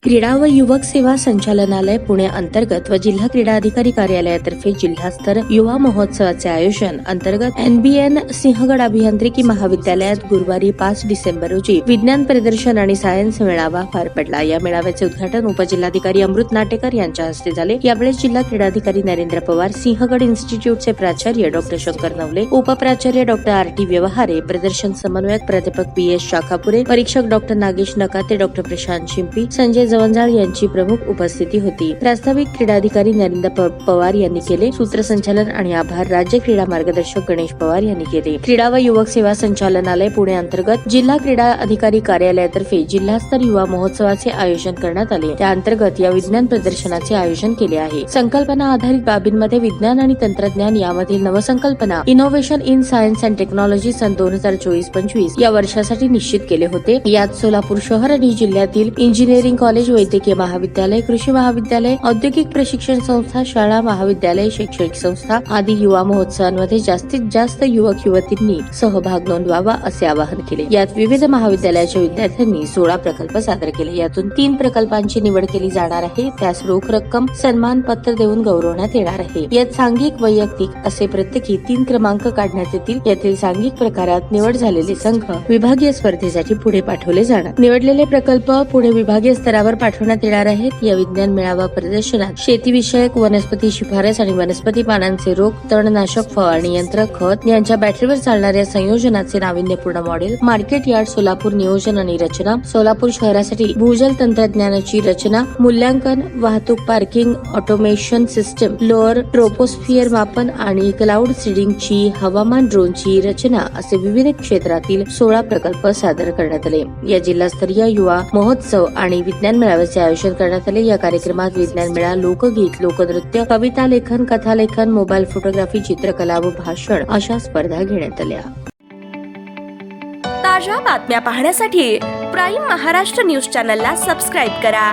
क्रीडा व युवक सेवा संचालनालय पुणे अंतर्गत व जिल्हा क्रीडा अधिकारी कार्यालयातर्फे जिल्हास्तर युवा महोत्सवाचे आयोजन अंतर्गत NBN सिंहगड अभियांत्रिकी महाविद्यालयात गुरुवारी 5 डिसेंबर रोजी विज्ञान प्रदर्शन आणि सायन्स मेळावा पार पडला। या मेळाव्याचे उद्घाटन उपजिल्हाधिकारी अमृत नाटेकर यांच्या हस्ते झाले। यावेळी जिल्हा क्रीडाधिकारी नरेंद्र पवार, सिंहगड इन्स्टिट्यूटचे प्राचार्य डॉ. शंकर नवले, उपप्राचार्य डॉ. RT व्यवहारे, प्रदर्शन समन्वयक प्राध्यापक PS शाखापुरे, परीक्षक डॉ. नागेश नकाते, डॉ. प्रशांत शिंपी, संजय जवंजाळ यांची प्रमुख उपस्थिती होती। प्रास्ताविक क्रीडाधिकारी नरेंद्र पवार यांनी केले। सूत्रसंचालन आणि आभार राज्य क्रीडा मार्गदर्शक गणेश पवार यांनी केले। क्रीडा व युवक सेवा संचालनालय पुणे अंतर्गत जिल्हा क्रीडा अधिकारी कार्यालयातर्फे जिल्हास्तर युवा महोत्सवाचे आयोजन करण्यात आले। त्या अंतर्गत या विज्ञान प्रदर्शनाचे आयोजन केले आहे। संकल्पना आधारित बाबींमध्ये विज्ञान आणि तंत्रज्ञान यामधील नवसंकल्पना innovation in science and technology सन 2024-25 या वर्षासाठी निश्चित केले होते। यात सोलापूर शहर आणि जिल्ह्यातील इंजिनिअरिंग कॉलेज, वैद्यकीय महाविद्यालय, कृषी महाविद्यालय, औद्योगिक प्रशिक्षण संस्था, शाळा, महाविद्यालय, शैक्षणिक संस्था आदी युवा महोत्सवांमध्ये जास्तीत जास्त युवक युवतींनी सहभाग नोंदवावा असे आवाहन केले। यात विविध महाविद्यालयाच्या विद्यार्थ्यांनी 16 प्रकल्प सादर केले। यातून 3 प्रकल्पांची निवड केली जाणार आहे। त्यास रोख रक्कम, सन्मान पत्र देऊन गौरवण्यात येणार आहे। यात सांघिक, वैयक्तिक असे प्रत्येकी 3 क्रमांक काढण्यात येतील। यातील सांघिक प्रकारात निवड झालेले संघ विभागीय स्पर्धेसाठी पुढे पाठवले जाणार। निवडलेले प्रकल्प पुढे विभागीय स्तरावर पाठवण्यात येणार आहेत। या विज्ञान मेळावा प्रदर्शनात शेतीविषयक, वनस्पती शिफारस आणि वनस्पती पानांचे रोग, तणनाशक, फवारणी यंत्र, खत यांच्या बॅटरीवर चालणाऱ्या संयोजनाचे नाविन्यपूर्ण मॉडेल, मार्केट यार्ड सोलापूर नियोजन आणि रचना, सोलापूर शहरासाठी भूजल तंत्रज्ञानाची रचना, मूल्यांकन, वाहतूक, पार्किंग, ऑटोमेशन सिस्टम, लोअर ट्रोपोस्फिअर मापन आणि क्लाउड सीडिंगची, हवामान ड्रोनची रचना असे विविध क्षेत्रातील 16 प्रकल्प सादर करण्यात आले। या जिल्हास्तरीय युवा महोत्सव आणि विज्ञान मेळाव्याचे आयोजन करण्यात आले। या कार्यक्रमात विज्ञान मेळा, लोकगीत, लोकनृत्य, कविता लेखन, कथालेखन, मोबाईल फोटोग्राफी, चित्रकला व भाषण अशा स्पर्धा घेण्यात आल्या। ताज्या बातम्या पाहण्यासाठी प्राईम महाराष्ट्र न्यूज चॅनलला सबस्क्राईब करा।